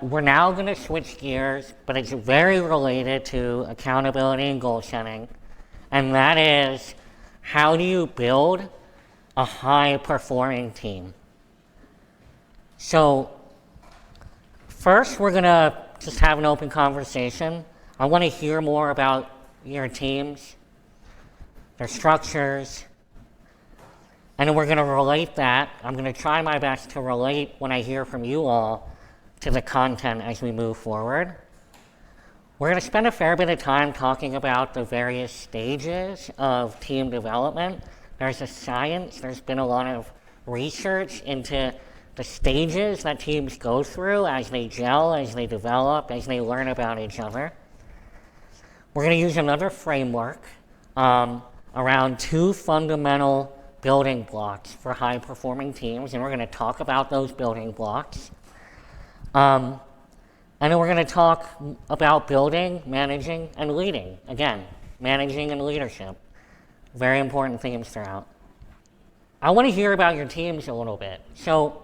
We're now going to switch gears, but it's very related to accountability and goal setting, and that is how do you build a high performing team? So, first, we're going to just have an open conversation. I want to hear more about your teams, their structures, and then we're going to relate that. I'm going to try my best to relate when I hear from you all to the content as we move forward. We're going to spend a fair bit of time talking about the various stages of team development. There's a science, there's been a lot of research into the stages that teams go through as they gel, as they develop, as they learn about each other. We're going to use another framework around two fundamental building blocks for high-performing teams, and we're going to talk about those building blocks. And then we're going to talk about building, managing, and leading. Again, managing and leadership. Very important themes throughout. I want to hear about your teams a little bit. So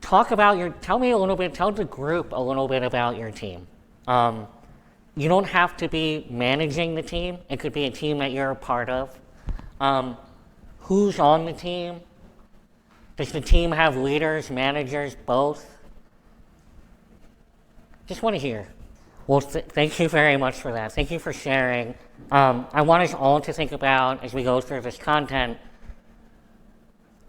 tell me a little bit, tell the group a little bit about your team. You don't have to be managing the team. It could be a team that you're a part of. Who's on the team? Does the team have leaders, managers, both? Just want to hear. Well, thank you very much for that. Thank you for sharing. I want us all to think about, as we go through this content,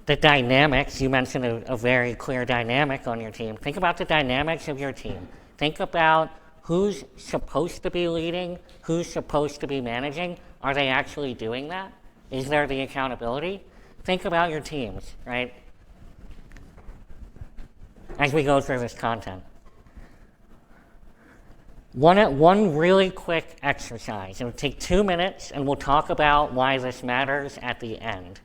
the dynamics. You mentioned a very clear dynamic on your team. Think about the dynamics of your team. Think about who's supposed to be leading, who's supposed to be managing. Are they actually doing that? Is there the accountability? Think about your teams, right? As we go through this content. One really quick exercise. It'll take 2 minutes, and we'll talk about why this matters at the end.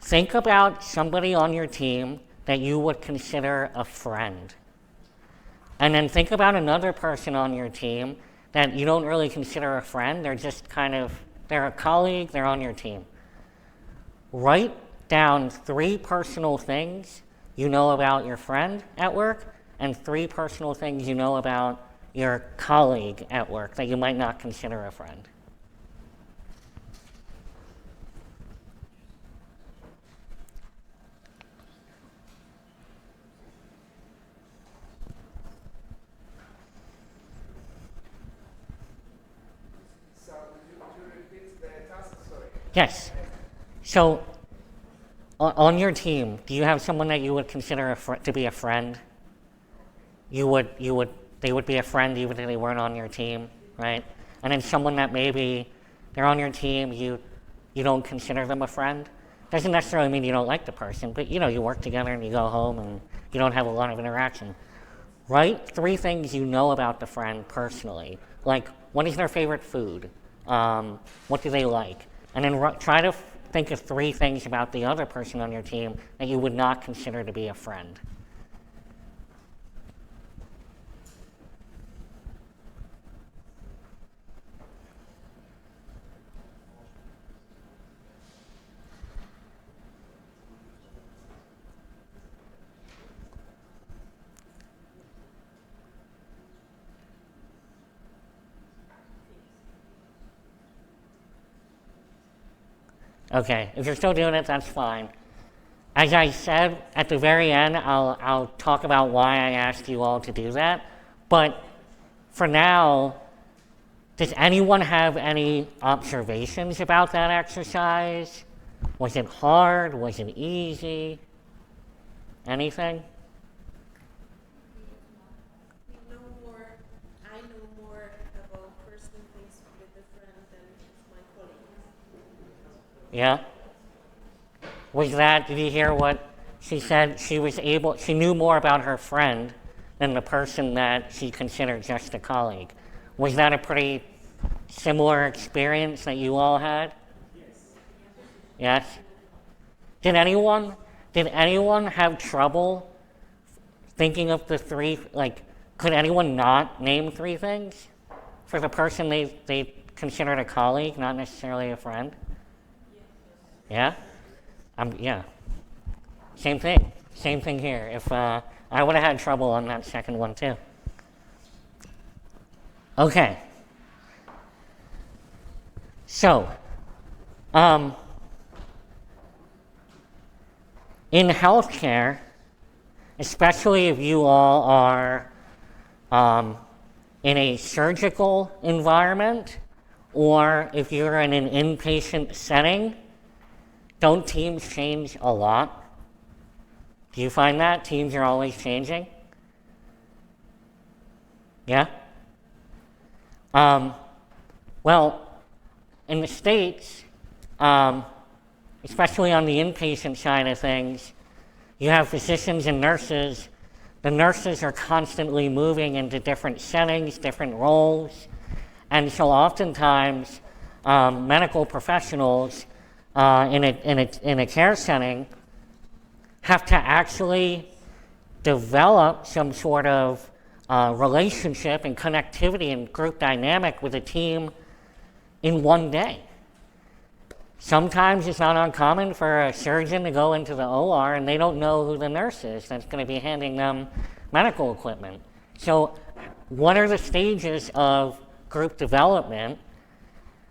Think about somebody on your team that you would consider a friend. And then think about another person on your team that you don't really consider a friend. They're just they're a colleague, they're on your team. Write down 3 personal things you know about your friend at work and 3 personal things you know about your colleague at work that you might not consider a friend. So, would you repeat the task? Sorry. Yes. So, on your team, do you have someone that you would consider to be a friend? They would be a friend even if they weren't on your team, right? And then someone that maybe they're on your team, you don't consider them a friend. Doesn't necessarily mean you don't like the person, but you work together and you go home and you don't have a lot of interaction. Write 3 things you know about the friend personally, like what is their favorite food, what do they like, and then try to think of 3 things about the other person on your team that you would not consider to be a friend. Okay, if you're still doing it, that's fine. As I said, at the very end, I'll talk about why I asked you all to do that. But for now, does anyone have any observations about that exercise? Was it hard? Was it easy? Anything? I know more about personal things with a friend than my colleagues. Yeah? Did you hear what she said? She knew more about her friend than the person that she considered just a colleague. Was that a pretty similar experience that you all had? Yes? Did anyone have trouble thinking of the 3, could anyone not name 3 things for the person they considered a colleague, not necessarily a friend? Yeah? Yeah. Same thing. Same thing here. If I would have had trouble on that second one too. Okay. So, in healthcare, especially if you all are in a surgical environment or if you're in an inpatient setting, don't teams change a lot? Do you find that teams are always changing? Yeah? Well, in the States, especially on the inpatient side of things, you have physicians and nurses. The nurses are constantly moving into different settings, different roles, and so oftentimes medical professionals in a care setting have to actually develop some sort of relationship and connectivity and group dynamic with a team in one day. Sometimes it's not uncommon for a surgeon to go into the OR and they don't know who the nurse is that's going to be handing them medical equipment. So what are the stages of group development?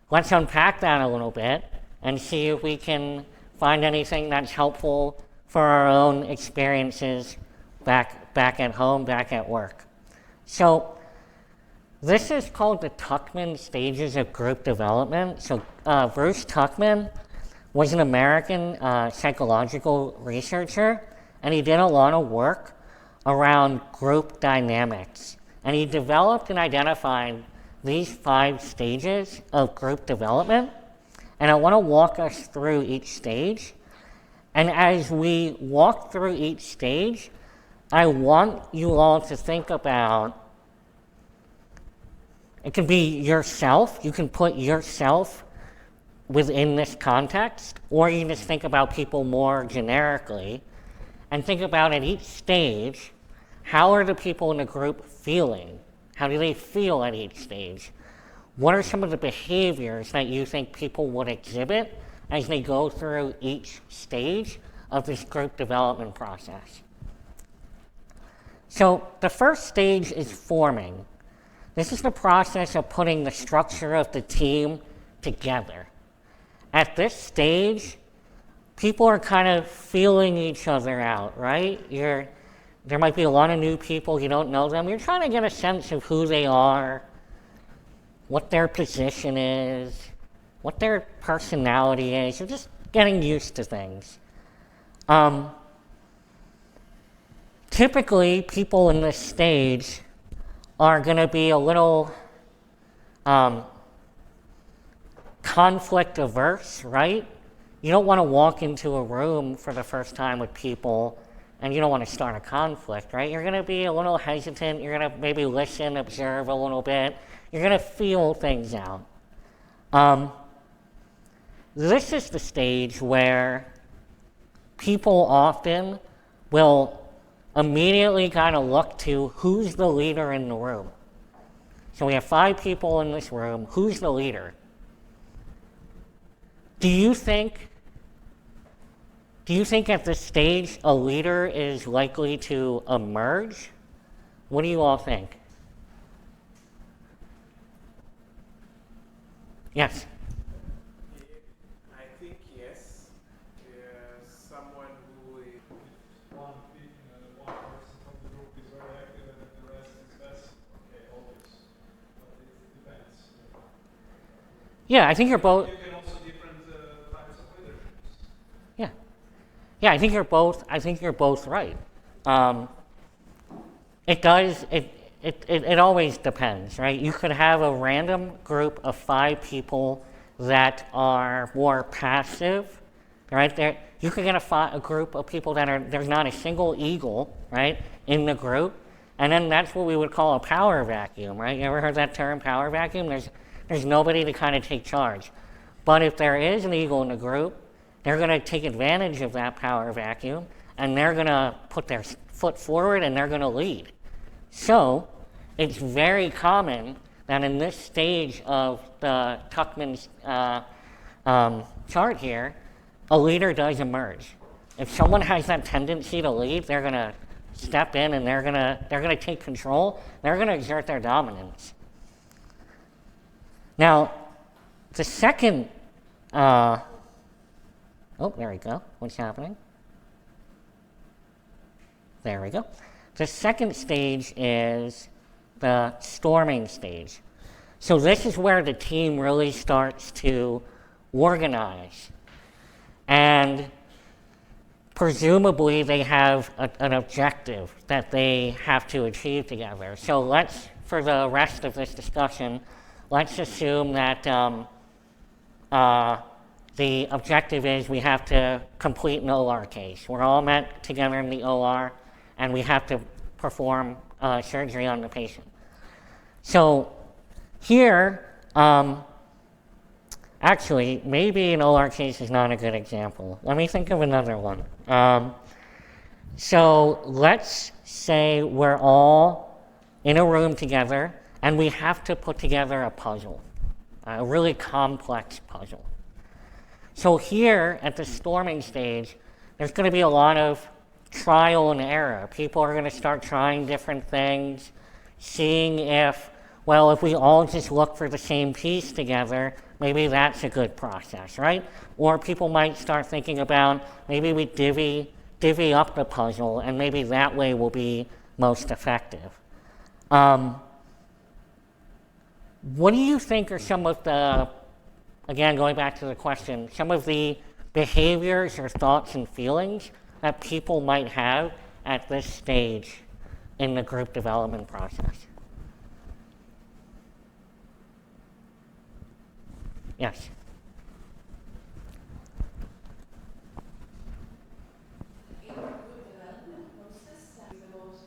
Let's unpack that a little bit and see if we can find anything that's helpful for our own experiences back at home, back at work. So this is called the Tuckman stages of group development. So Bruce Tuckman was an American psychological researcher, and he did a lot of work around group dynamics. And he developed and identified these 5 stages of group development. And I want to walk us through each stage. And as we walk through each stage, I want you all to think about, it can be yourself, you can put yourself within this context, or you can just think about people more generically, and think about at each stage, how are the people in the group feeling? How do they feel at each stage? What are some of the behaviors that you think people would exhibit as they go through each stage of this group development process? So the first stage is forming. This is the process of putting the structure of the team together. At this stage, people are kind of feeling each other out, right? There might be a lot of new people, you don't know them. You're trying to get a sense of who they are, what their position is, what their personality is. You're just getting used to things. Typically, people in this stage are going to be a little conflict averse, right? You don't want to walk into a room for the first time with people and you don't want to start a conflict, right? You're going to be a little hesitant. You're going to maybe listen, observe a little bit. You're going to feel things out. This is the stage where people often will immediately kind of look to who's the leader in the room. So we have 5 people in this room. Who's the leader? Do you think at this stage a leader is likely to emerge? What do you all think? Yes? I think yes. Someone who is One person from the group is very active and the rest is less. Okay, always. But it depends. Yeah, I think you're both. You can also different types of leaderships. Yeah, I think you're both right. It always depends, right? You could have a random group of 5 people that are more passive, right? You could get a group of people there's not a single eagle, right, in the group, and then that's what we would call a power vacuum, right? You ever heard that term, power vacuum? There's nobody to kind of take charge. But if there is an eagle in the group, they're going to take advantage of that power vacuum, and they're going to put their foot forward, and they're going to lead. So it's very common that in this stage of the Tuckman's chart here, a leader does emerge. if someone has that tendency to lead, they're going to step in and they're going to take control. They're going to exert their dominance. Now, the second, oh, there we go. What's happening? There we go. The second stage is the storming stage. So this is where the team really starts to organize. And presumably they have an objective that they have to achieve together. So let's, for the rest of this discussion, let's assume that the objective is we have to complete an OR case. We're all met together in the OR, and we have to perform surgery on the patient. So here, actually, maybe an OR case is not a good example. Let me think of another one. So let's say we're all in a room together, and we have to put together a puzzle, a really complex puzzle. So here at the storming stage, there's going to be a lot of trial and error. People are going to start trying different things, seeing if we all just look for the same piece together, maybe that's a good process, right? Or people might start thinking about maybe we divvy up the puzzle, and maybe that way will be most effective. What do you think are some of the, again, going back to the question, some of the behaviors or thoughts and feelings that people might have at this stage in the group development process? Yes. In the group development process, is the most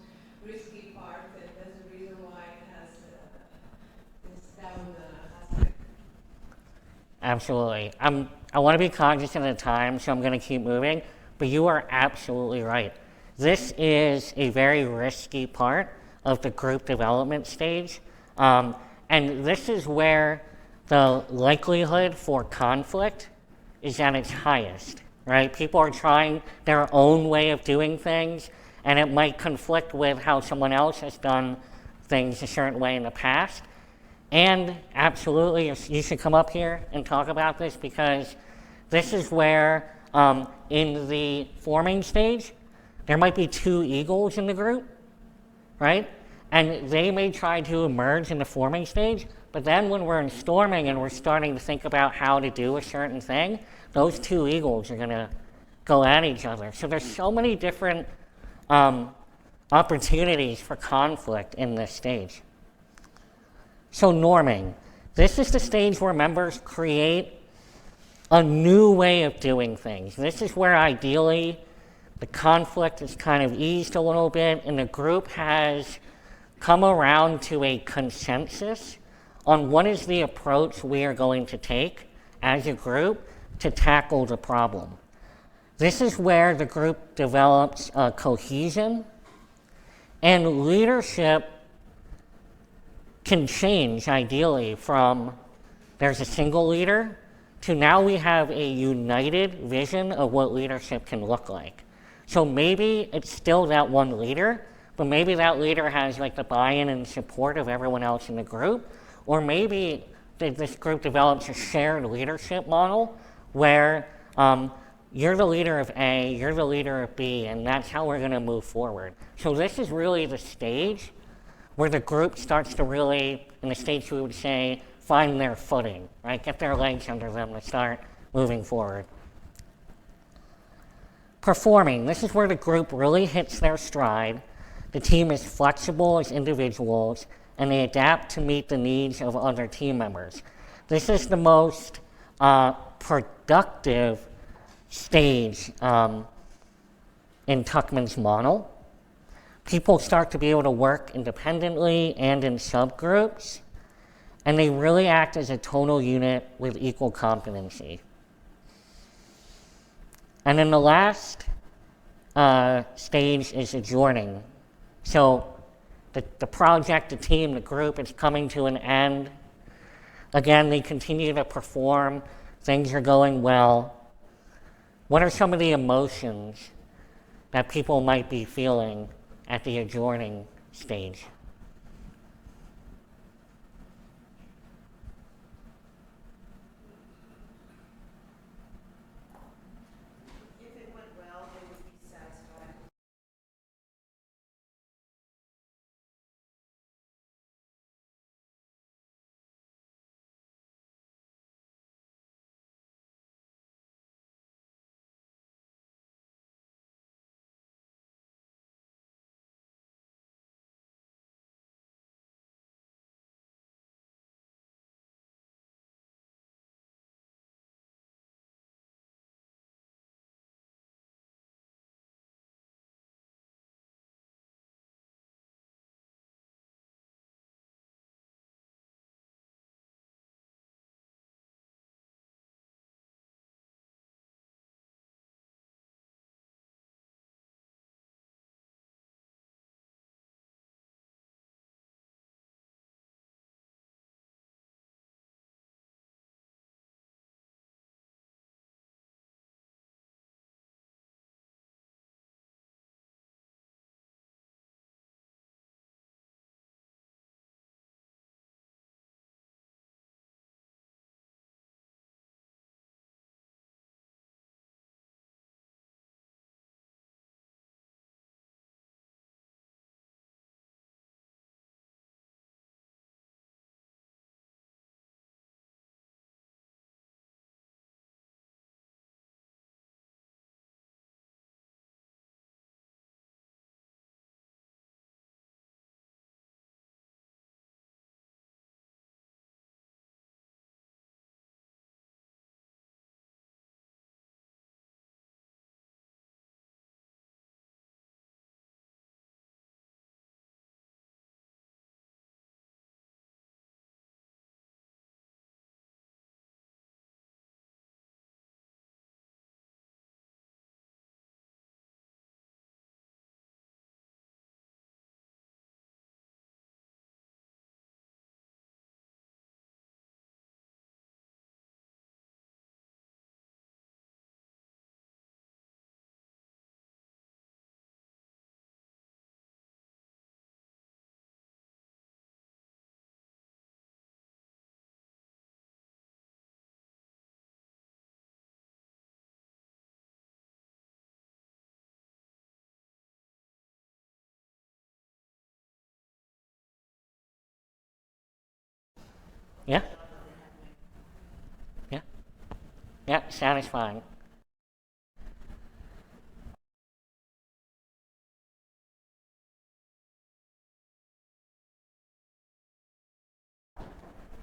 risky part, and that's the reason why it has this down aspect. Absolutely. I want to be cognizant of the time, so I'm going to keep moving, but you are absolutely right. This is a very risky part of the group development stage, and this is where the likelihood for conflict is at its highest, right? People are trying their own way of doing things, and it might conflict with how someone else has done things a certain way in the past. And absolutely, you should come up here and talk about this, because this is where, in the forming stage, there might be two egos in the group, right? And they may try to emerge in the forming stage, but then when we're in storming and we're starting to think about how to do a certain thing, those two egos are going to go at each other. So there's so many different opportunities for conflict in this stage. So norming. This is the stage where members create a new way of doing things. This is where ideally the conflict is kind of eased a little bit, and the group has come around to a consensus on what is the approach we are going to take as a group to tackle the problem. This is where the group develops cohesion, and leadership can change ideally from there's a single leader to now we have a united vision of what leadership can look like. So maybe it's still that one leader, but maybe that leader has like the buy-in and support of everyone else in the group. Or maybe this group develops a shared leadership model where you're the leader of A, you're the leader of B, and that's how we're going to move forward. So this is really the stage where the group starts to really, in the stage we would say, find their footing, right? Get their legs under them to start moving forward. Performing. This is where the group really hits their stride. The team is flexible as individuals, and they adapt to meet the needs of other team members. This is the most productive stage in Tuckman's model. People start to be able to work independently and in subgroups, and they really act as a total unit with equal competency. And then the last stage is adjourning. So the project, the team, the group is coming to an end. Again, they continue to perform. Things are going well. What are some of the emotions that people might be feeling at the adjourning stage? If it went well, they would be satisfied. Yeah? Yeah? Yeah, satisfying.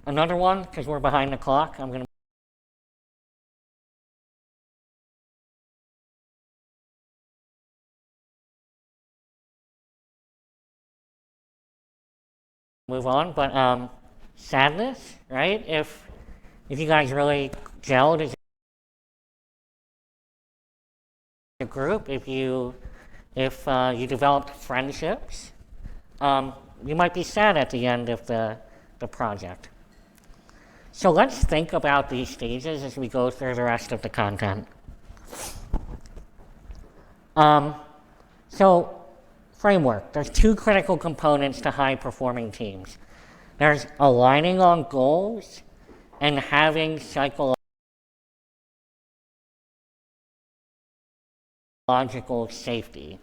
Another one, because we're behind the clock, I'm going to move on, but sadness, right? If you guys really gelled as a group, if you developed friendships, you might be sad at the end of the project. So let's think about these stages as we go through the rest of the content. So, framework. There's two critical components to high-performing teams. There's aligning on goals and having psychological safety.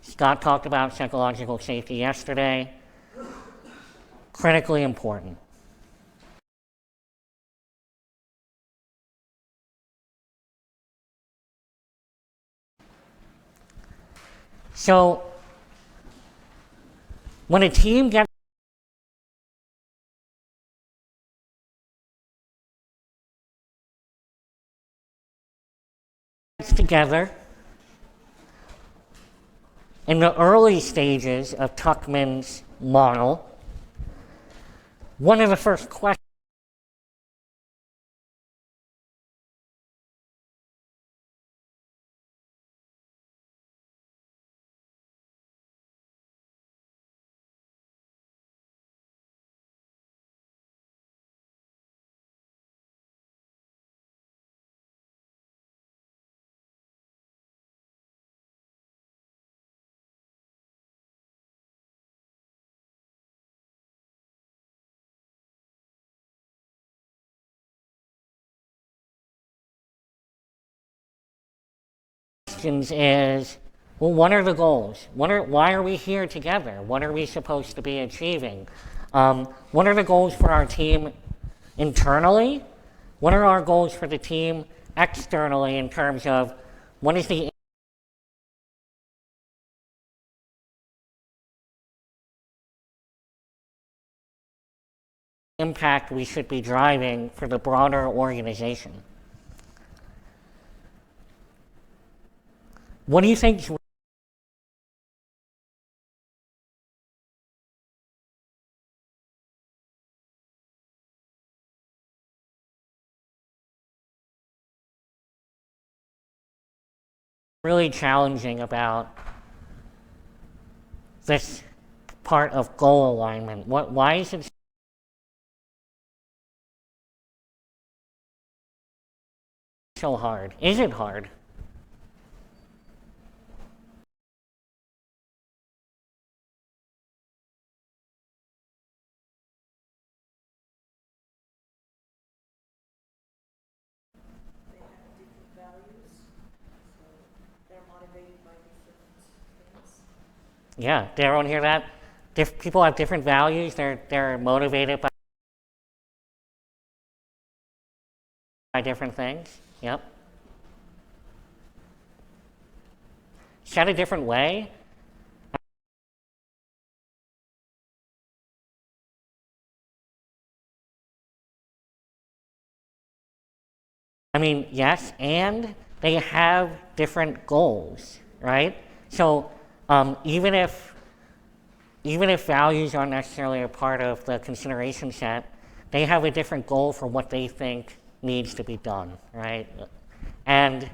Scott talked about psychological safety yesterday. Critically important. So, when a team gets together in the early stages of Tuckman's model, one of the first questions questions is, well, what are the goals? Why are we here together? What are we supposed to be achieving? What are the goals for our team internally? What are our goals for the team externally in terms of what is the impact we should be driving for the broader organization? What do you think is really challenging about this part of goal alignment? Why is it so hard? Is it hard? They have different values, so they're motivated by different things. Yeah, did everyone hear that? People have different values. They're motivated by different things. Yep. Said a different way. I mean, yes, and they have different goals, right? So even if values aren't necessarily a part of the consideration set, they have a different goal for what they think needs to be done, right? And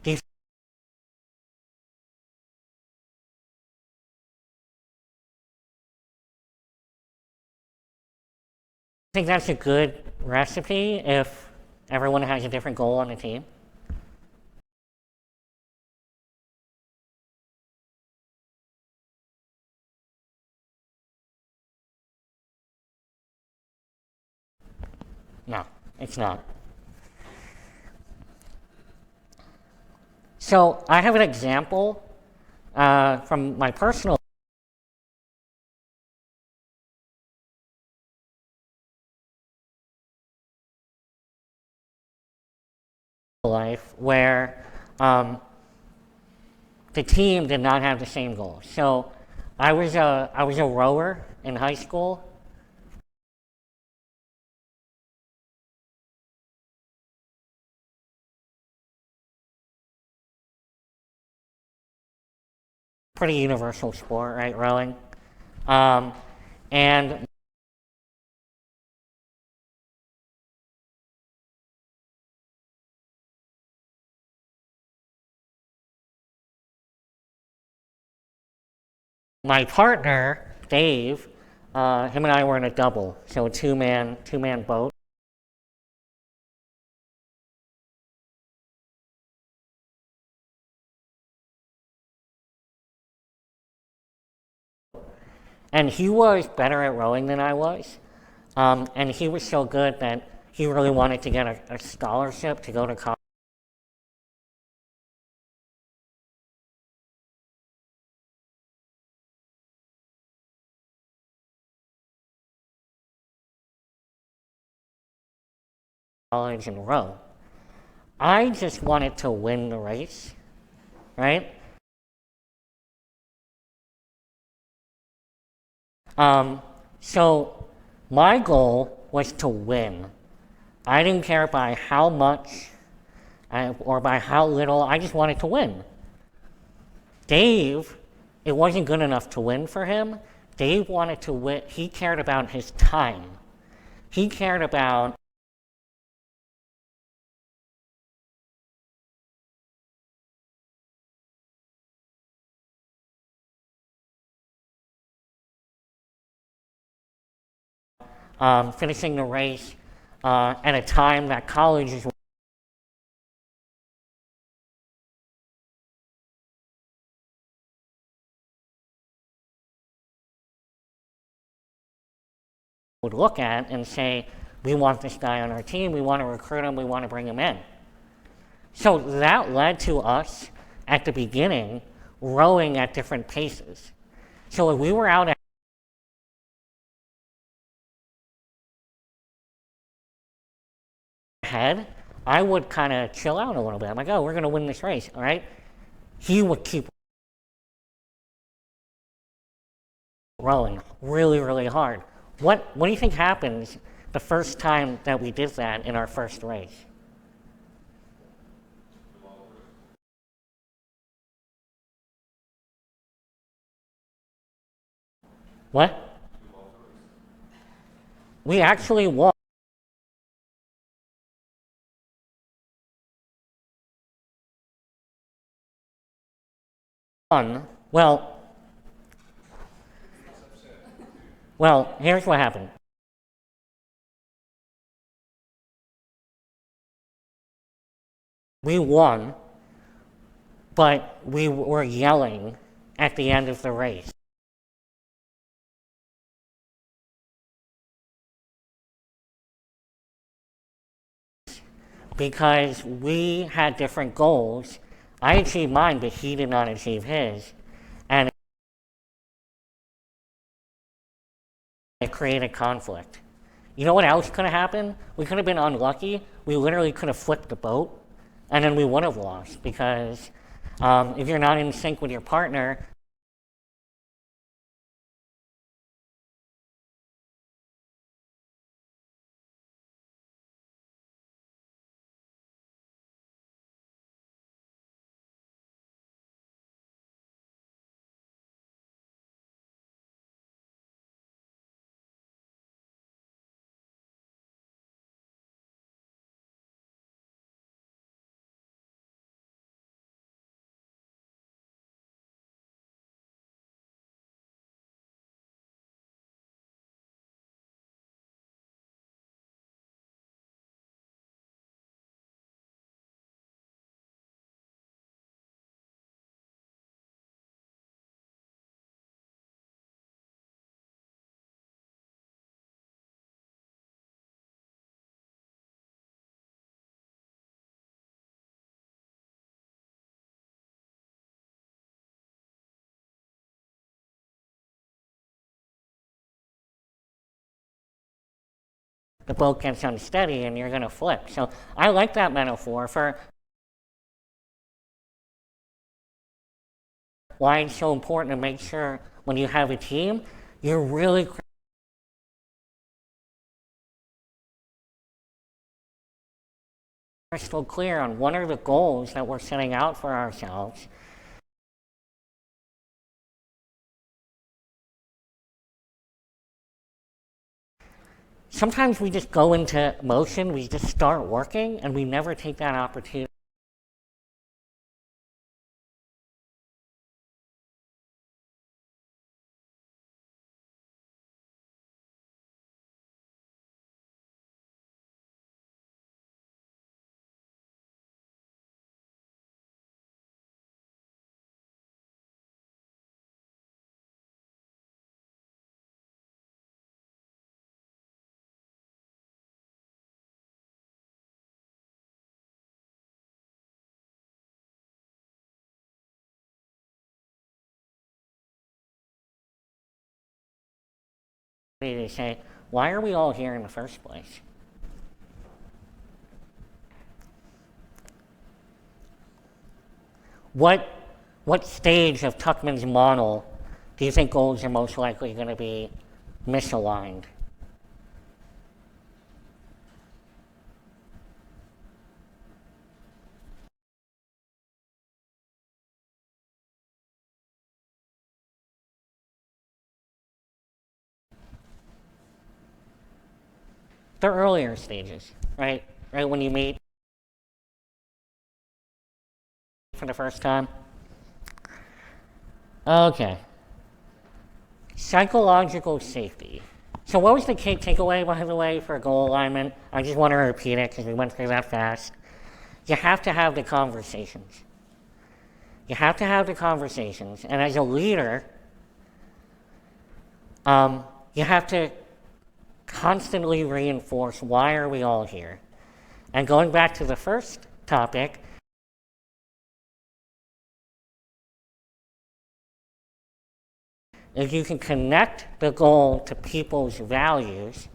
these I think that's a good recipe if everyone has a different goal on the team. No, it's not. So I have an example from my personal life where the team did not have the same goals. So I was a rower in high school. Pretty universal sport, right, rowing? And my partner, Dave, him and I were in a double, so a two-man boat. And he was better at rowing than I was. And he was so good that he really wanted to get a scholarship to go to college. And row. I just wanted to win the race, right? So my goal was to win. I didn't care by how much or by how little, I just wanted to win. Dave, it wasn't good enough to win for him. Dave wanted to win, he cared about his time. He cared about finishing the race at a time that colleges would look at and say, we want this guy on our team, we want to recruit him, we want to bring him in. So that led to us at the beginning rowing at different paces. So if we were out ahead, I would kind of chill out a little bit. I'm like, oh, we're going to win this race, all right? He would keep rowing really, really hard. What do you think happens the first time that we did that in our first race? What? We actually won. Well, here's what happened. We won, but we were yelling at the end of the race. Because we had different goals. I achieved mine, but he did not achieve his. And it created conflict. You know what else could have happened? We could have been unlucky. We literally could have flipped the boat, and then we would have lost. Because if you're not in sync with your partner, the boat gets unsteady and you're going to flip. So I like that metaphor for why it's so important to make sure when you have a team, you're really crystal clear on what are the goals that we're setting out for ourselves. Sometimes we just go into motion, we just start working, and we never take that opportunity to say, why are we all here in the first place? What stage of Tuckman's model do you think goals are most likely going to be misaligned? The earlier stages, right? Right when you meet for the first time. Okay. Psychological safety. So what was the key takeaway, by the way, for goal alignment? I just want to repeat it because we went through that fast. You have to have the conversations. You have to have the conversations. And as a leader, you have to constantly reinforce, why are we all here? And going back to the first topic, if you can connect the goal to people's values,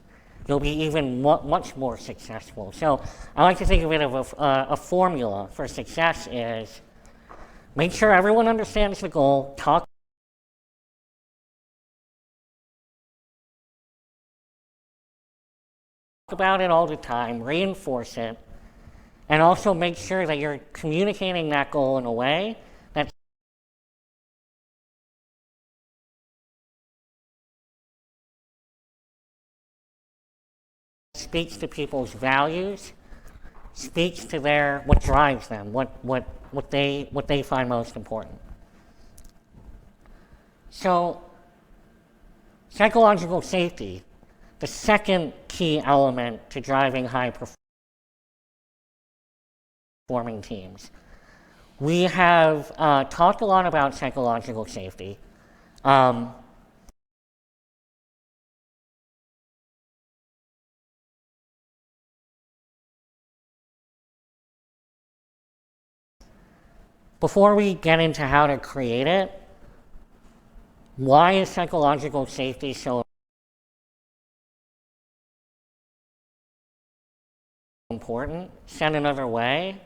you'll be even much more successful. So I like to think of it as a formula for success is make sure everyone understands the goal, talk about it all the time, reinforce it, and also make sure that you're communicating that goal in a way that speaks to people's values, speaks to what drives them, what they find most important. So, psychological safety, the second key element to driving high performing teams. We have talked a lot about psychological safety. Before we get into how to create it, why is psychological safety so important? Said another way,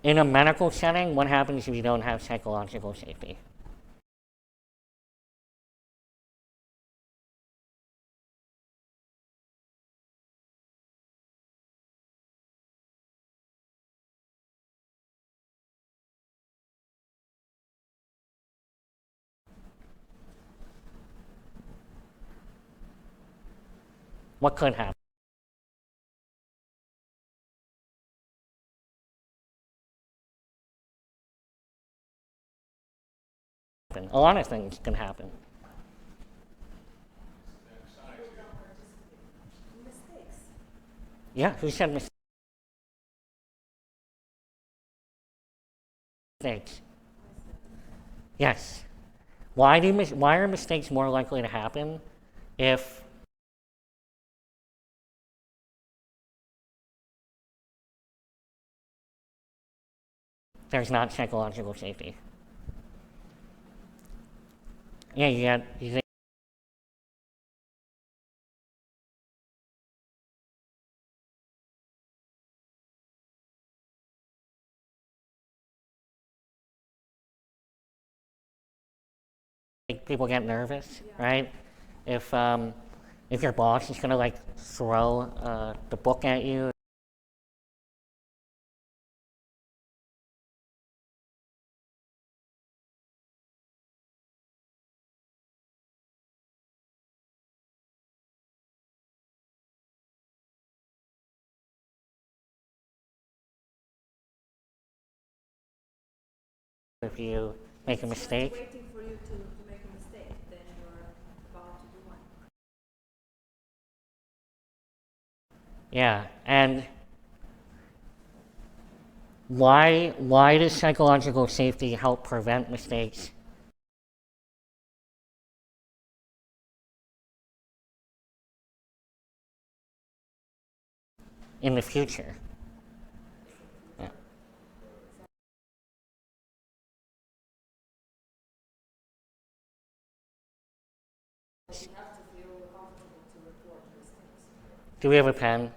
in a medical setting, what happens if you don't have psychological safety? What could happen? A lot of things can happen. Mistakes. Yeah, who said mistakes? Yes. Why are mistakes more likely to happen if there's not psychological safety? Yeah, you think people get nervous, right? If your boss is gonna like throw the book at you. If you make a mistake. Waiting for you to make a mistake, then you're about to do one. Yeah, and why does psychological safety help prevent mistakes? In the future. Yeah. You have to feel comfortable to report mistakes. Do we have a pen?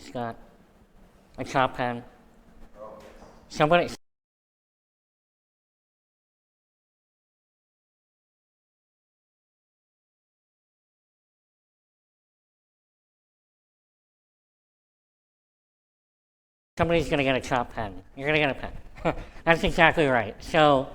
Scott, a chop pen. Somebody. Somebody's gonna get a chop pen. You're gonna get a pen. That's exactly right. So,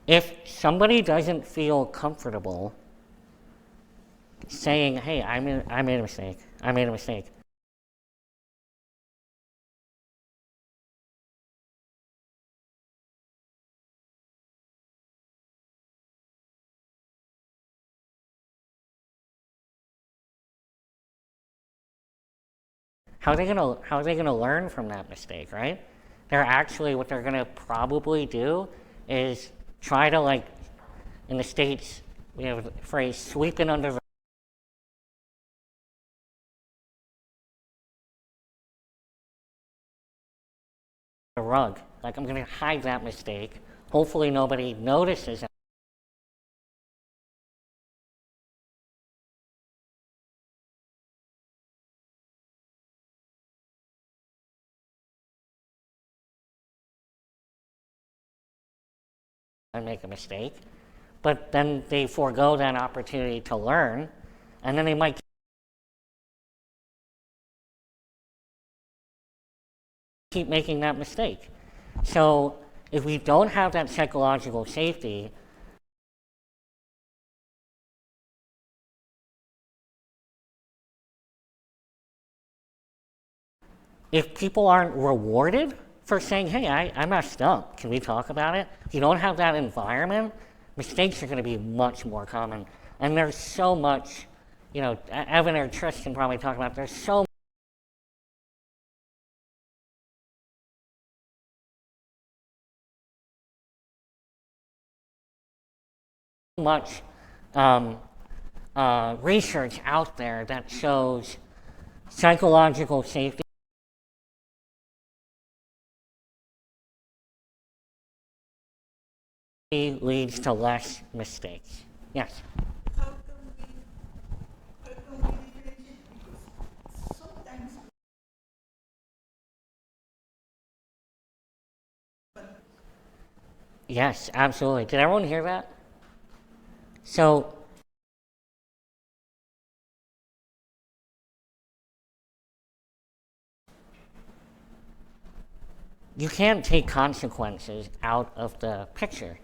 if somebody doesn't feel comfortable saying, hey, I made a mistake, I made a mistake, how are they gonna learn from that mistake, right? What they're gonna probably do is try to, like, in the States, we have the phrase sweeping under the rug. Like, I'm gonna hide that mistake. Hopefully nobody notices it. I make a mistake, but then they forego that opportunity to learn, and then they might keep making that mistake. So if we don't have that psychological safety, if people aren't rewarded for saying, hey, I messed up, can we talk about it? If you don't have that environment, mistakes are going to be much more common. And there's so much, Evan or Tristan probably talk about, there's so much research out there that shows psychological safety leads to less mistakes. Yes? How can we differentiate? Because sometimes Yes, absolutely. Did everyone hear that? So, you can't take consequences out of the picture.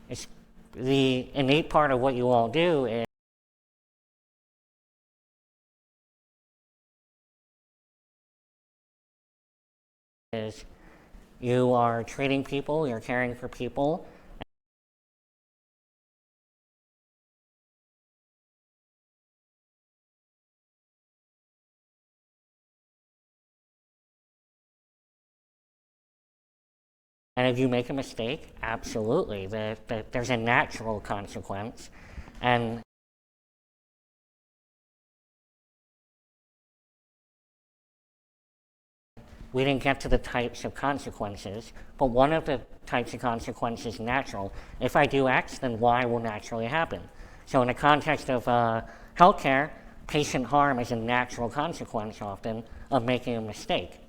It's the innate part of what you all do is you are treating people, you're caring for people, and if you make a mistake, absolutely, there's a natural consequence, and we didn't get to the types of consequences, but one of the types of consequences is natural. If I do X, then Y will naturally happen. So in the context of healthcare, patient harm is a natural consequence often of making a mistake.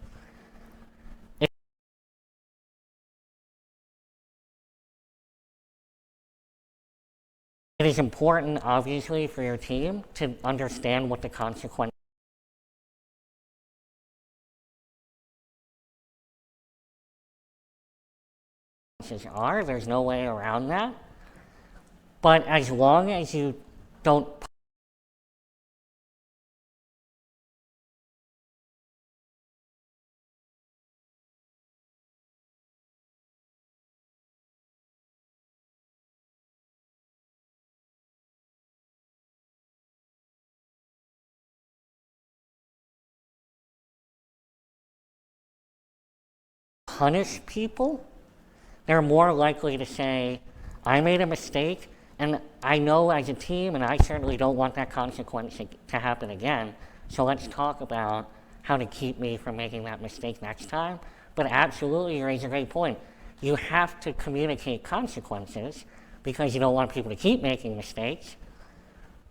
It is important, obviously, for your team to understand what the consequences are. There's no way around that. But as long as you don't punish people, they're more likely to say, I made a mistake, and I know as a team, and I certainly don't want that consequence to happen again, so let's talk about how to keep me from making that mistake next time. But absolutely, you raise a great point. You have to communicate consequences because you don't want people to keep making mistakes,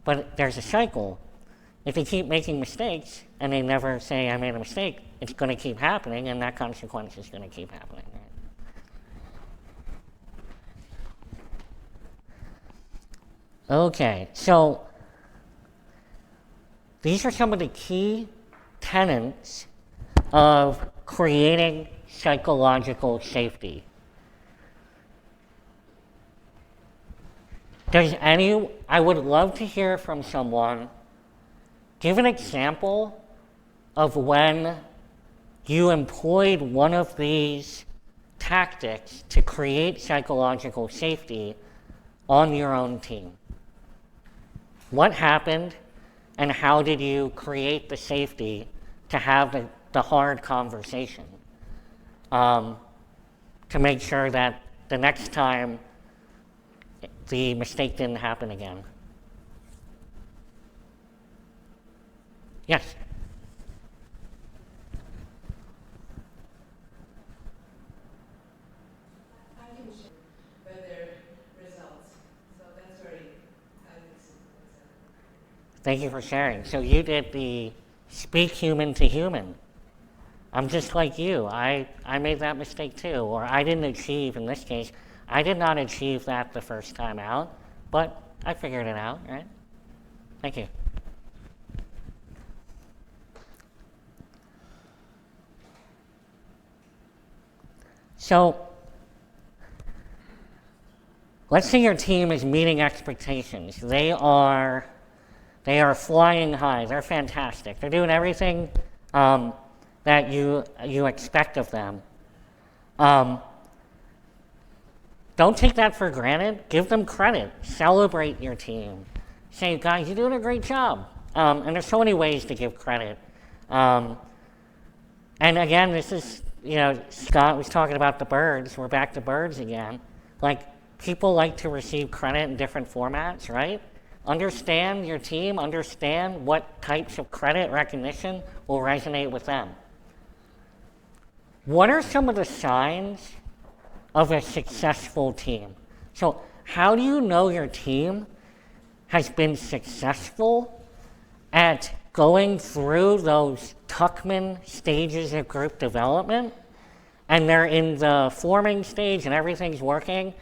but there's a cycle. If they keep making mistakes and they never say, I made a mistake, it's going to keep happening, and that consequence is going to keep happening. Okay, so these are some of the key tenets of creating psychological safety. I would love to hear from someone, give an example of when you employed one of these tactics to create psychological safety on your own team. What happened, and how did you create the safety to have the hard conversation to make sure that the next time the mistake didn't happen again? Yes? I can share better results. So that's very, I think, simple. Thank you for sharing. So you did the speak human to human. I'm just like you. I made that mistake too, or I didn't achieve, in this case, I did not achieve that the first time out, but I figured it out, right? Thank you. So, let's say your team is meeting expectations. They are flying high. They're fantastic. They're doing everything that you expect of them. Don't take that for granted. Give them credit. Celebrate your team. Say, guys, you're doing a great job. And there's so many ways to give credit. And again, this is, Scott was talking about the birds. We're back to birds again. Like, people like to receive credit in different formats, right? Understand your team. Understand what types of credit recognition will resonate with them. What are some of the signs of a successful team? So how do you know your team has been successful at going through those Tuckman stages of group development, and they're in the forming stage and everything's working?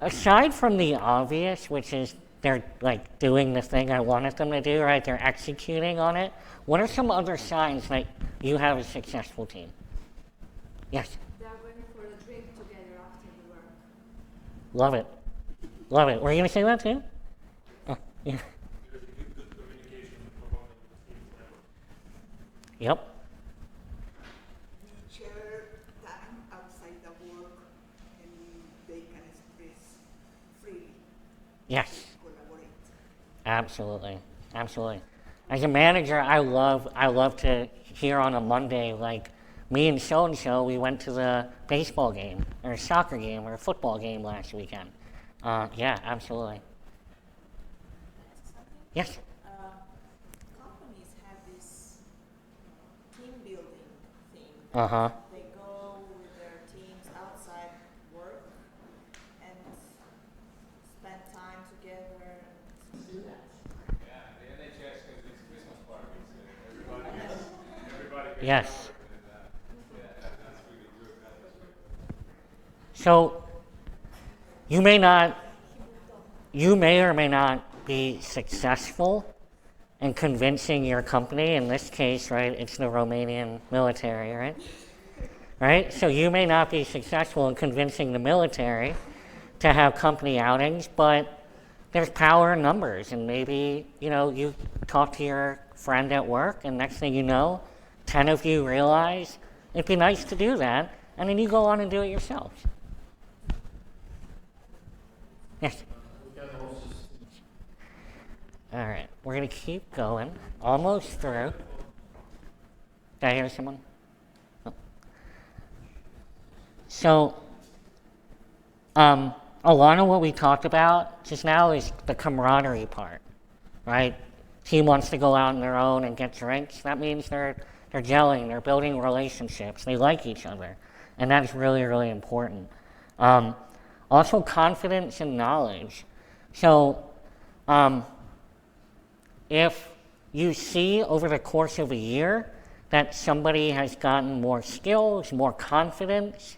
Aside from the obvious, which is they're like doing the thing I wanted them to do, right? They're executing on it. What are some other signs that you have a successful team? Yes? They are going for a drink together after the work. Love it. Love it. Were you going to say that too? Oh, yeah. There's good communication among the teams now. Yep. We share time outside the work and they can express freely, Yes. collaborate. Absolutely. Absolutely. As a manager, I love to hear on a Monday, like, me and so-and-so, we went to the baseball game, or a soccer game, or a football game last weekend. Yeah, absolutely. Yes? Companies have this team building thing. Uh-huh. They go with their teams outside work and spend time together. Do that. Yeah, the NHS has these Christmas parties. Everybody gets Yes. together and, that's really good. So, you may or may not be successful in convincing your company. In this case, right, it's the Romanian military, right? Right? So you may not be successful in convincing the military to have company outings, but there's power in numbers. And maybe, you talk to your friend at work, and next thing you know, 10 of you realize it'd be nice to do that, and then you go on and do it yourselves. Yes? All right, we're going to keep going. Almost through. Did I hear someone? Oh. So, a lot of what we talked about just now is the camaraderie part, right? Team wants to go out on their own and get drinks. That means they're gelling, they're building relationships, they like each other, and that's really, really important. Also, confidence and knowledge. So, if you see over the course of a year that somebody has gotten more skills, more confidence,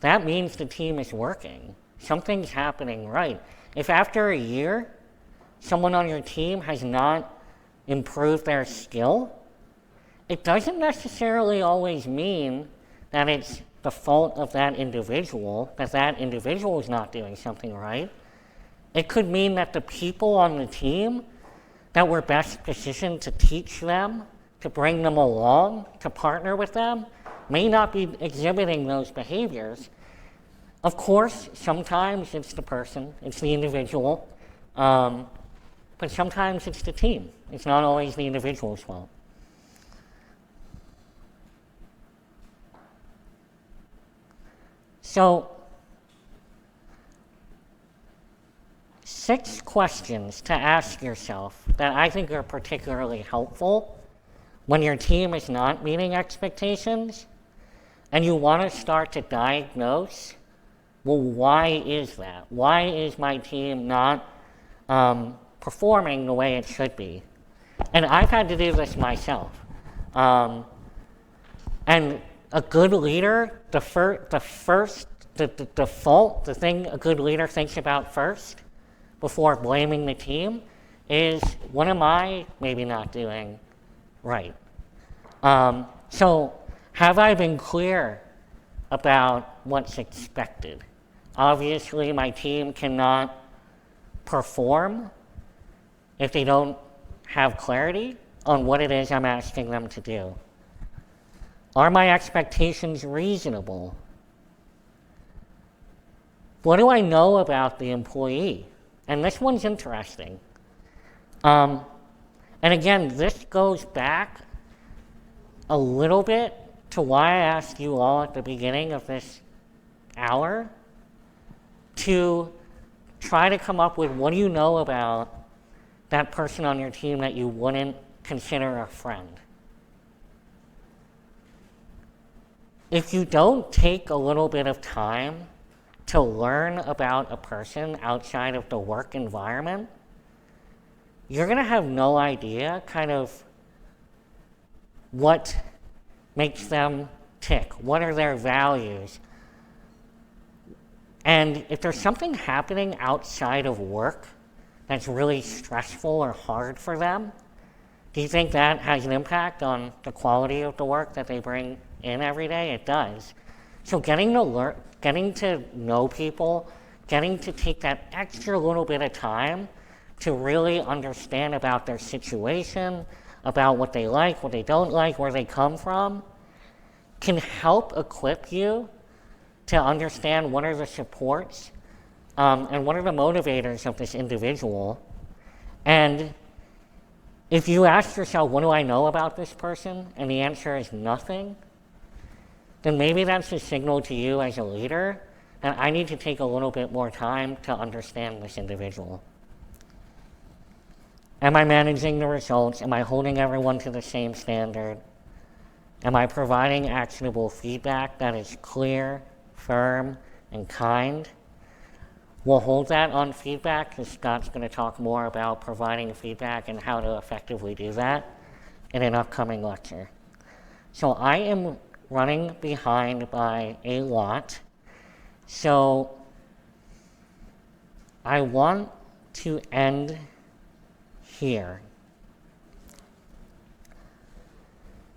that means the team is working. Something's happening right. If after a year, someone on your team has not improved their skill, it doesn't necessarily always mean that it's the fault of that individual is not doing something right. It could mean that the people on the team that were best positioned to teach them, to bring them along, to partner with them, may not be exhibiting those behaviors. Of course, sometimes it's the person, it's the individual, but sometimes it's the team. It's not always the individual's fault. So, 6 questions to ask yourself that I think are particularly helpful when your team is not meeting expectations and you want to start to diagnose, well, why is that? Why is my team not performing the way it should be? And I've had to do this myself. And a good leader, the default, the thing a good leader thinks about first before blaming the team is, what am I maybe not doing right? So have I been clear about what's expected? Obviously, my team cannot perform if they don't have clarity on what it is I'm asking them to do. Are my expectations reasonable? What do I know about the employee? And this one's interesting. And again, this goes back a little bit to why I asked you all at the beginning of this hour to try to come up with, what do you know about that person on your team that you wouldn't consider a friend? If you don't take a little bit of time to learn about a person outside of the work environment, you're going to have no idea kind of what makes them tick, what are their values. And if there's something happening outside of work that's really stressful or hard for them, do you think that has an impact on the quality of the work that they bring in every day? It does. So getting to know people, getting to take that extra little bit of time to really understand about their situation, about what they like, what they don't like, where they come from, can help equip you to understand what are the supports and what are the motivators of this individual. And if you ask yourself, what do I know about this person? And the answer is nothing, then maybe that's a signal to you as a leader that I need to take a little bit more time to understand this individual. Am I managing the results? Am I holding everyone to the same standard? Am I providing actionable feedback that is clear, firm, and kind? We'll hold that on feedback because Scott's going to talk more about providing feedback and how to effectively do that in an upcoming lecture. So I am running behind by a lot. So I want to end here.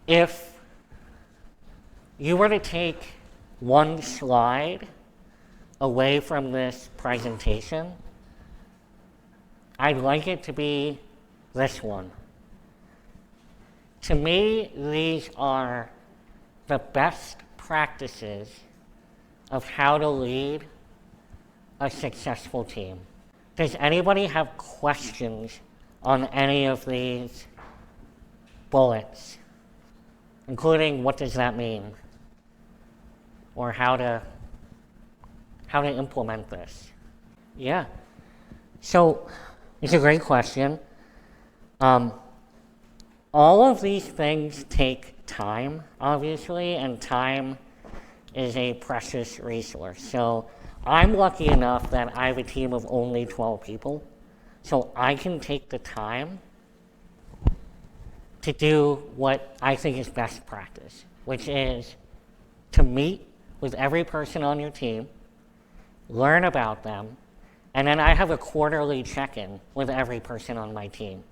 If you were to take one slide away from this presentation, I'd like it to be this one. To me, these are the best practices of how to lead a successful team. Does anybody have questions on any of these bullets, including what does that mean, or how to implement this? Yeah. So it's a great question. All of these things take time, obviously, and time is a precious resource. So I'm lucky enough that I have a team of only 12 people, so I can take the time to do what I think is best practice, which is to meet with every person on your team, learn about them, and then I have a quarterly check-in with every person on my team.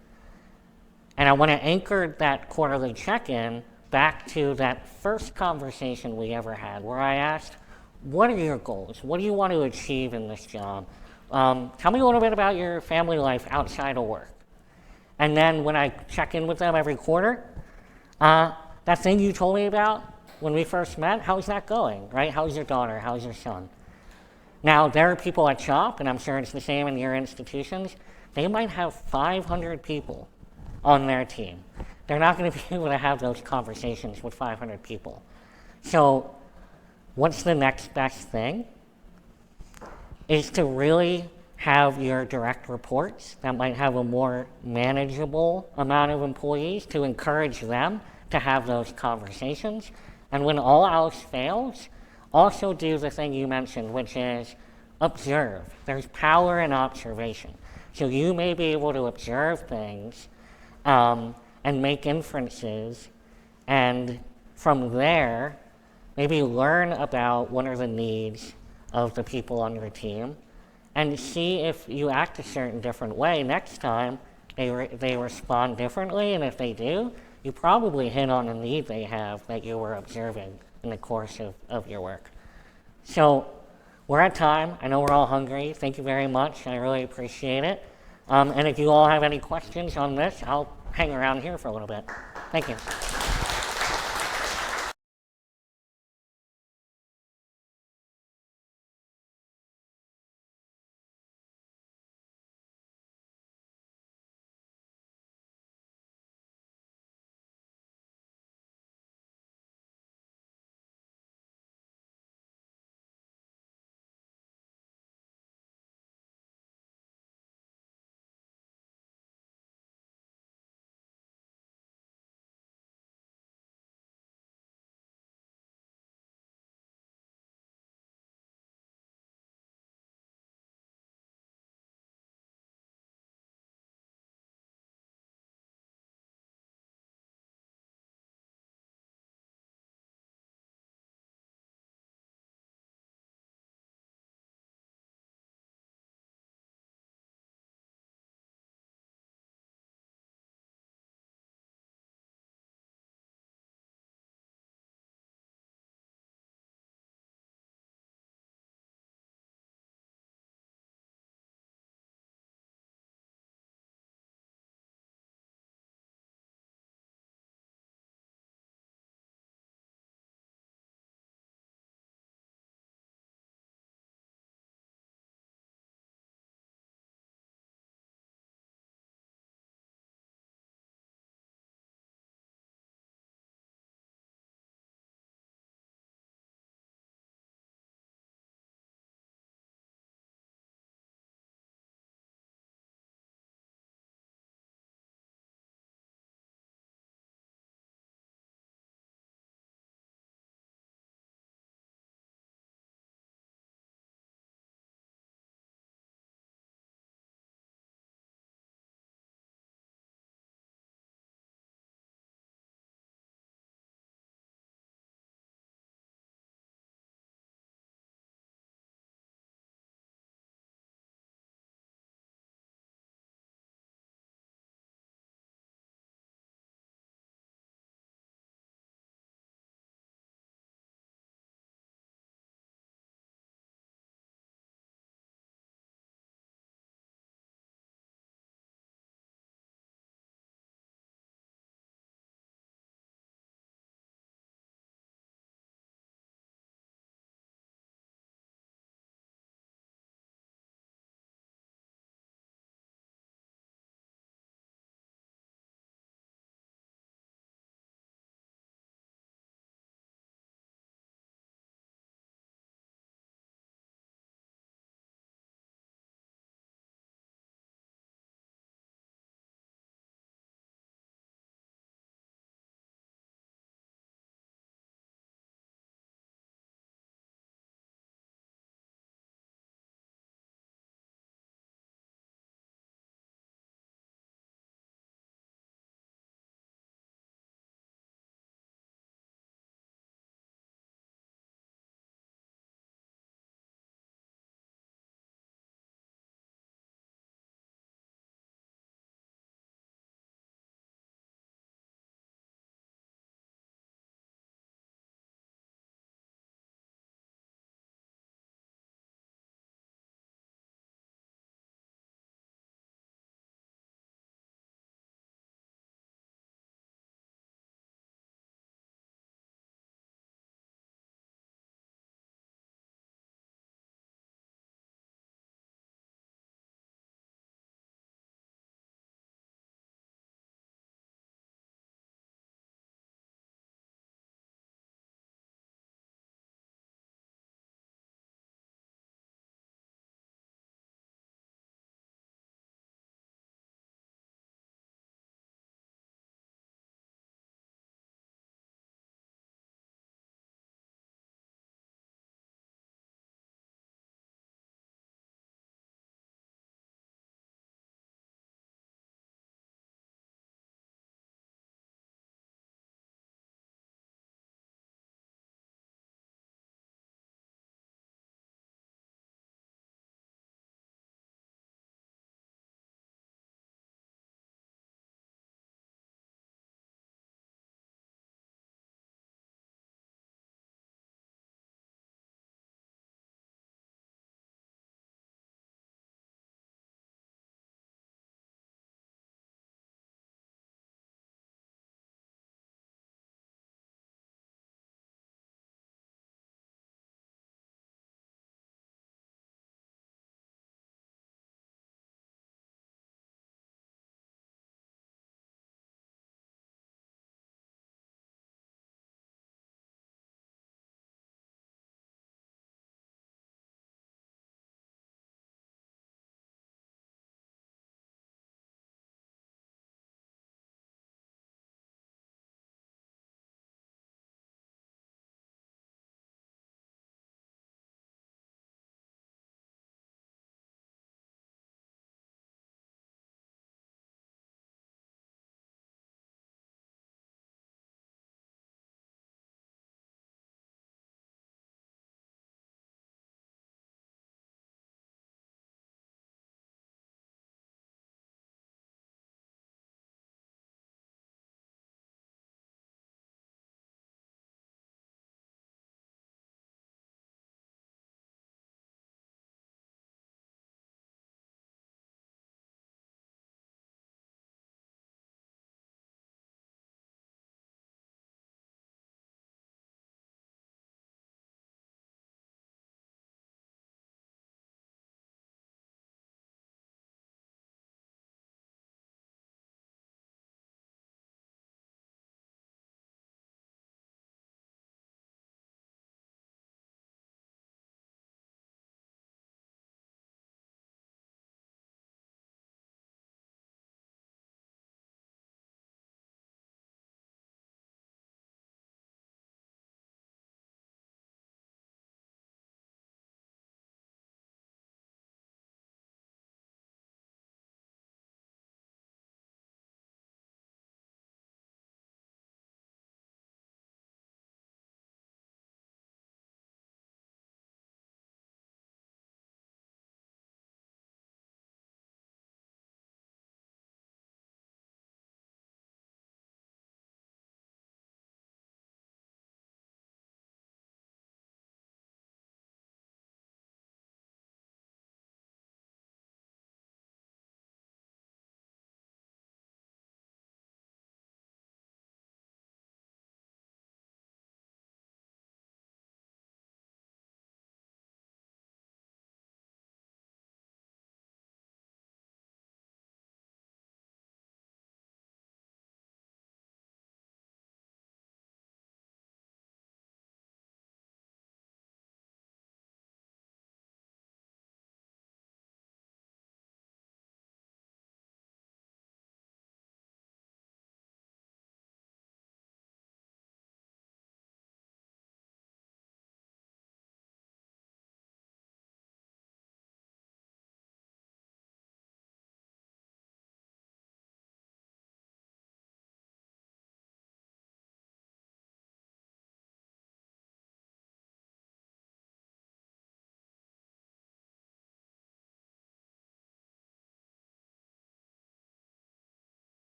And I want to anchor that quarterly check-in back to that first conversation we ever had, where I asked, what are your goals? What do you want to achieve in this job? tell me a little bit about your family life outside of work. And then when I check in with them every quarter, that thing you told me about when we first met, how's that going, right? How's your daughter? How's your son? Now, there are people at SHOP, and I'm sure it's the same in your institutions, they might have 500 people on their team. They're not going to be able to have those conversations with 500 people. So what's the next best thing? Is to really have your direct reports that might have a more manageable amount of employees to encourage them to have those conversations. And when all else fails, also do the thing you mentioned, which is observe. There's power in observation. So you may be able to observe things and make inferences, and from there, maybe learn about what are the needs of the people on your team, and see if you act a certain different way next time, they respond differently, and if they do, you probably hit on a need they have that you were observing in the course of your work. So we're at time. I know we're all hungry. Thank you very much. I really appreciate it. And if you all have any questions on this, I'll hang around here for a little bit. Thank you.